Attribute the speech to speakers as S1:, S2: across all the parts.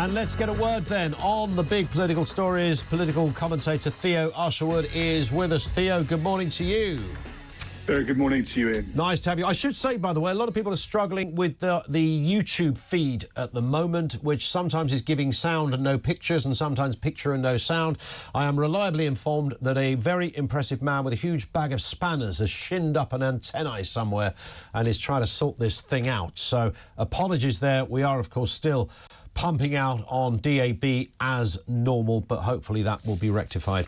S1: And let's get a word then on the big political stories. Political commentator Theo Usherwood is with us. Theo, good morning to you.
S2: Good morning to you, Ian.
S1: Nice to have you. I should say, by the way, a lot of people are struggling with the YouTube feed at the moment, which sometimes is giving sound and no pictures and sometimes picture and no sound. I am reliably informed that a very impressive man with a huge bag of spanners has shinned up an antennae somewhere and is trying to sort this thing out. So apologies there. We are, of course, still pumping out on DAB as normal, but hopefully that will be rectified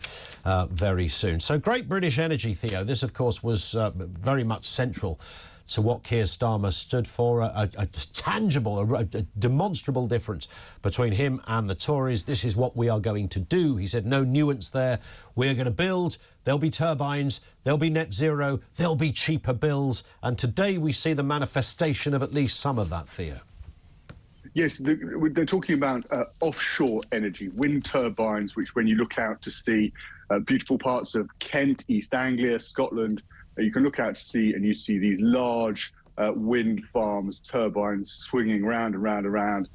S1: very soon. So Great British Energy, Theo. This, of course, was very much central to what Keir Starmer stood for, a tangible, a demonstrable difference between him and the Tories. This is what we are going to do. He said, no nuance there. We're going to build. There'll be turbines. There'll be net zero. There'll be cheaper bills. And today we see the manifestation of at least some of that, Theo.
S2: Yes, they're talking about offshore energy, wind turbines, which when you look out to see beautiful parts of Kent, East Anglia, Scotland, you can look out to sea and you see these large wind farms, turbines swinging round and round and round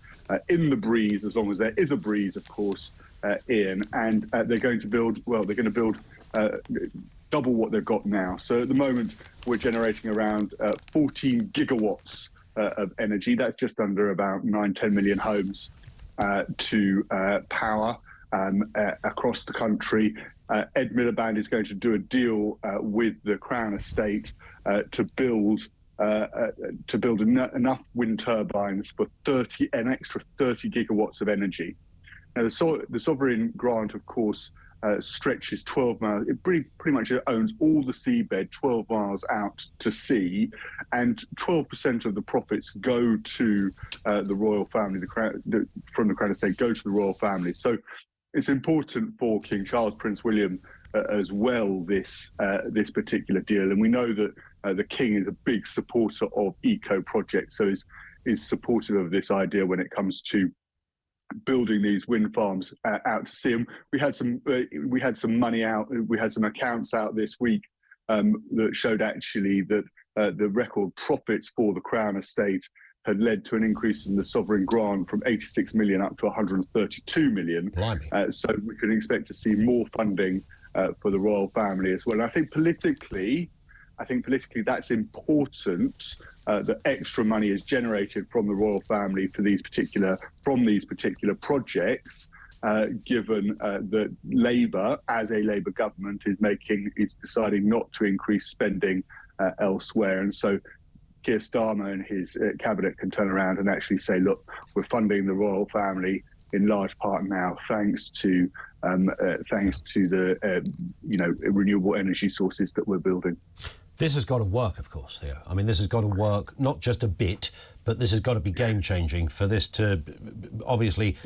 S2: in the breeze, as long as there is a breeze, of course, Ian. And they're going to build, well, they're going to build double what they've got now. So at the moment, we're generating around 14 gigawatts of energy. That's just under about 9-10 million homes to power across the country. Ed Miliband is going to do a deal with the Crown Estate to build enough wind turbines for an extra 30 gigawatts of energy. Now, the sovereign grant, of course, stretches 12 miles. It pretty much owns all the seabed 12 miles out to sea, and 12% of the profits go to the royal family. From the Crown Estate go to the royal family. So it's important for King Charles, Prince William, as well, this particular deal. And we know that the King is a big supporter of eco projects, so is supportive of this idea when it comes to building these wind farms out to sea. And we had some money out. We had some accounts out this week that showed actually that the record profits for the Crown Estate had led to an increase in the sovereign grant from 86 million up to 132 million. So we can expect to see more funding for the royal family as well. And I think politically that's important, that extra money is generated from the royal family for these particular projects, given that Labour, as a Labour government, is deciding not to increase spending elsewhere. And so Keir Starmer and his cabinet can turn around and actually say, look, we're funding the royal family in large part now thanks to the renewable energy sources that we're building.
S1: This has got to work, of course, Theo. I mean, this has got to work not just a bit, but this has got to be game-changing for this to obviously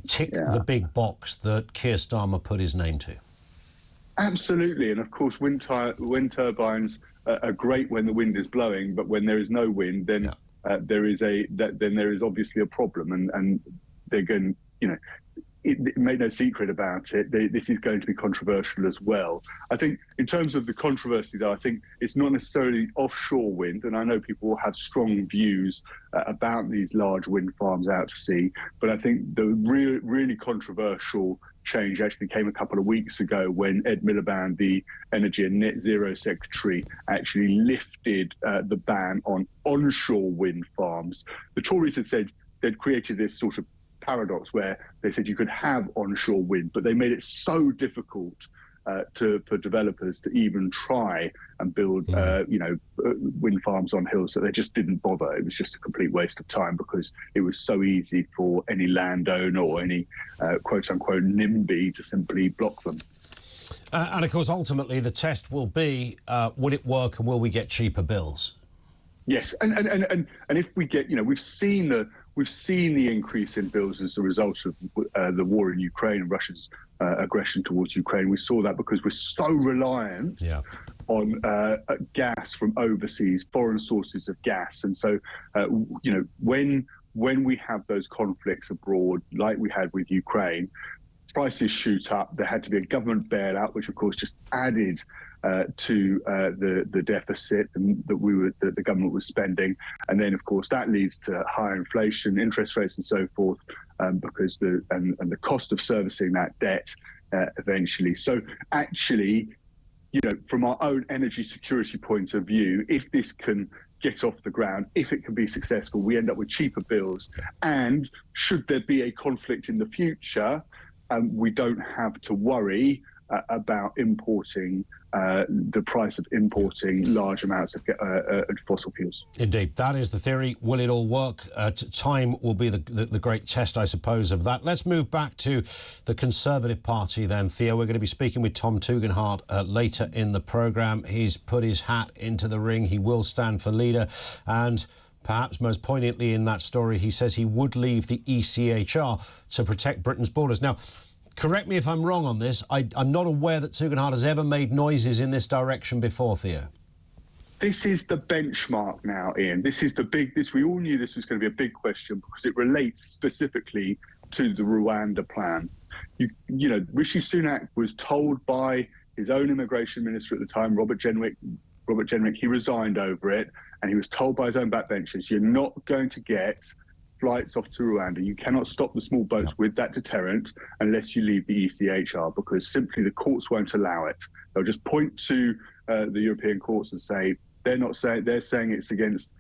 S1: tick the big box that Keir Starmer put his name to. Absolutely,
S2: and of course, wind turbines are great when the wind is blowing, but when there is no wind, then there is obviously a problem, and they're going, it made no secret about it. This is going to be controversial as well. I think in terms of the controversy, though, I think it's not necessarily offshore wind, and I know people will have strong views about these large wind farms out to sea, but I think the really controversial change actually came a couple of weeks ago when Ed Miliband, the Energy and Net Zero Secretary, actually lifted the ban on onshore wind farms. The Tories had said they'd created this sort of paradox where they said you could have onshore wind, but they made it so difficult for developers to even try and build wind farms on hills that they just didn't bother. It was just a complete waste of time because it was so easy for any landowner or any quote-unquote NIMBY to simply block them.
S1: And of course, ultimately, the test will be, will it work and will we get cheaper bills?
S2: Yes, and if we get, we've seen the increase in bills as a result of the war in Ukraine and Russia's aggression towards Ukraine. We saw that because we're so reliant on gas from overseas, foreign sources of gas. And so, when we have those conflicts abroad, like we had with Ukraine, prices shoot up. There had to be a government bailout, which of course just added to the deficit that the government was spending, and then of course that leads to higher inflation, interest rates, and so forth. because the cost of servicing that debt eventually. So actually, from our own energy security point of view, if this can get off the ground, if it can be successful, we end up with cheaper bills. And should there be a conflict in the future, we don't have to worry about importing the price of importing large amounts of fossil fuels.
S1: Indeed, that is the theory. Will it all work? Time will be the great test, I suppose, of that. Let's move back to the Conservative Party then, Theo. We're going to be speaking with Tom Tugendhat later in the programme. He's put his hat into the ring. He will stand for leader. And perhaps most poignantly in that story, he says he would leave the ECHR to protect Britain's borders. Now, correct me if I'm wrong on this. I'm not aware that Tugendhat has ever made noises in this direction before, Theo.
S2: This is the benchmark now, Ian. This is we all knew this was going to be a big question because it relates specifically to the Rwanda plan. Rishi Sunak was told by his own immigration minister at the time, Robert Jenrick, he resigned over it, and he was told by his own backbenchers, you're not going to get flights off to Rwanda. You cannot stop the small boats with that deterrent unless you leave the ECHR, because simply the courts won't allow it. They'll just point to the European courts and say, they're saying it's against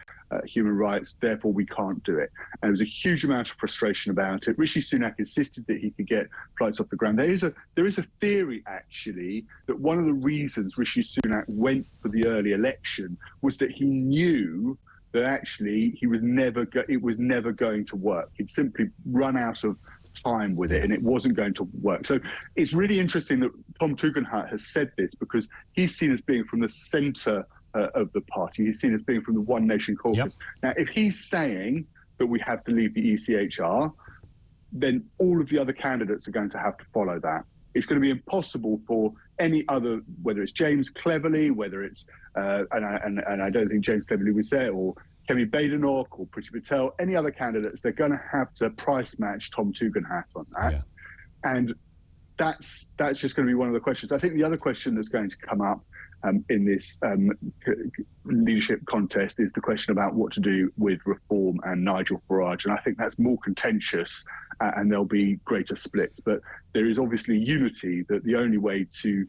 S2: human rights, therefore we can't do it. And there was a huge amount of frustration about it. Rishi Sunak insisted that he could get flights off the ground. There is a theory, actually, that one of the reasons Rishi Sunak went for the early election was that he knew that actually it was never going to work. He'd simply run out of time with it and it wasn't going to work. So it's really interesting that Tom Tugendhat has said this, because he's seen as being from the centre of the party. He's seen as being from the One Nation caucus.
S1: Yep.
S2: Now, if he's saying that we have to leave the ECHR, then all of the other candidates are going to have to follow that. It's going to be impossible for any other, whether it's James Cleverly, whether it's, and I don't think James Cleverly was there, or Kemi Badenoch or Priti Patel, any other candidates, they're going to have to price match Tom Tugendhat on that. Yeah. And that's just going to be one of the questions. I think the other question that's going to come up in this leadership contest is the question about what to do with Reform and Nigel Farage. And I think that's more contentious and there'll be greater splits. But there is obviously unity that the only way to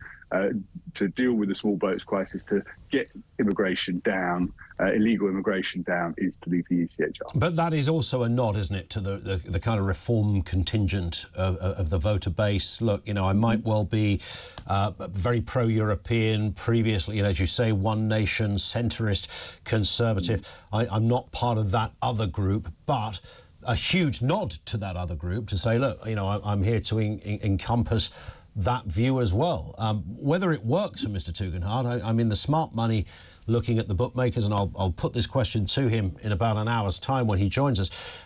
S2: deal with the small boats crisis, to get immigration down, illegal immigration down, is to leave the ECHR.
S1: But that is also a nod, isn't it, to the kind of Reform contingent of the voter base. Look, I might well be very pro-European, previously, as you say, One Nation, centrist, conservative. I'm not part of that other group, but a huge nod to that other group to say, look, I'm here to encompass that view as well. Whether it works for Mr Tugendhat, I mean, the smart money looking at the bookmakers, and I'll put this question to him in about an hour's time when he joins us.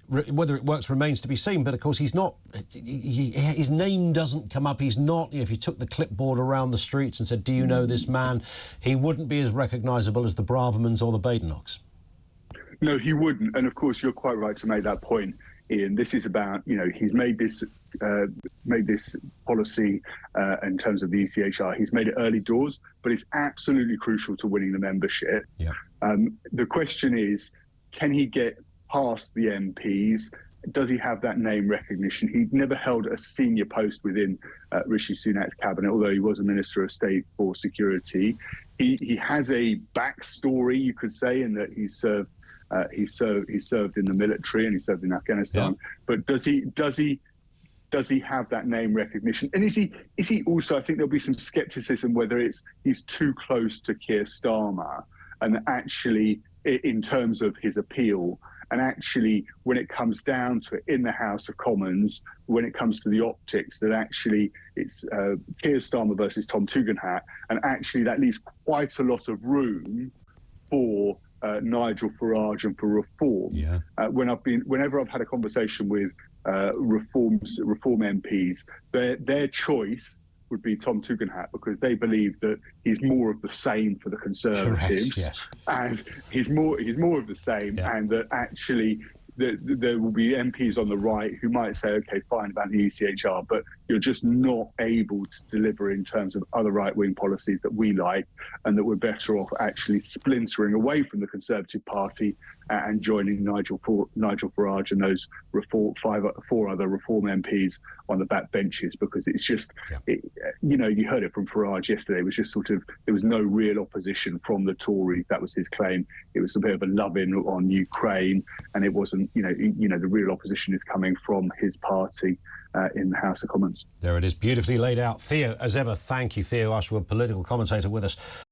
S1: Whether it works remains to be seen, but of course he's not, his name doesn't come up. He's not, if you took the clipboard around the streets and said, do you know this man, he wouldn't be as recognisable as the Bravermans or the Badenochs.
S2: No, he wouldn't. And of course, you're quite right to make that point, Ian. This is about, he's made this policy in terms of the ECHR. He's made it early doors, but it's absolutely crucial to winning the membership.
S1: Yeah.
S2: The question is, can he get past the MPs? Does he have that name recognition? He'd never held a senior post within Rishi Sunak's cabinet, although he was a Minister of State for Security. He has a backstory, you could say, in that he served in the military and he served in Afghanistan. Yeah. But does he have that name recognition? And is he also, I think there'll be some scepticism whether he's too close to Keir Starmer, and actually in terms of his appeal, and actually when it comes down to it in the House of Commons, when it comes to the optics, that actually it's Keir Starmer versus Tom Tugendhat, and actually that leaves quite a lot of room for Nigel Farage and for Reform.
S1: Yeah.
S2: Whenever I've had a conversation with Reform MPs, their choice would be Tom Tugendhat, because they believe that he's more of the same for the Conservatives.
S1: Correct, yes.
S2: And he's more of the same, yeah. And that actually there will be MPs on the right who might say, okay, fine about the ECHR, but you're just not able to deliver in terms of other right-wing policies that we like, and that we're better off actually splintering away from the Conservative Party and joining Nigel Farage and those four other Reform MPs on the back benches, because it's just, you heard it from Farage yesterday. It was just sort of, there was no real opposition from the Tories. That was his claim. It was a bit of a love-in on Ukraine, and it wasn't, the real opposition is coming from his party in the House of Commons.
S1: There it is, beautifully laid out. Theo, as ever, thank you. Theo Usherwood, political commentator with us.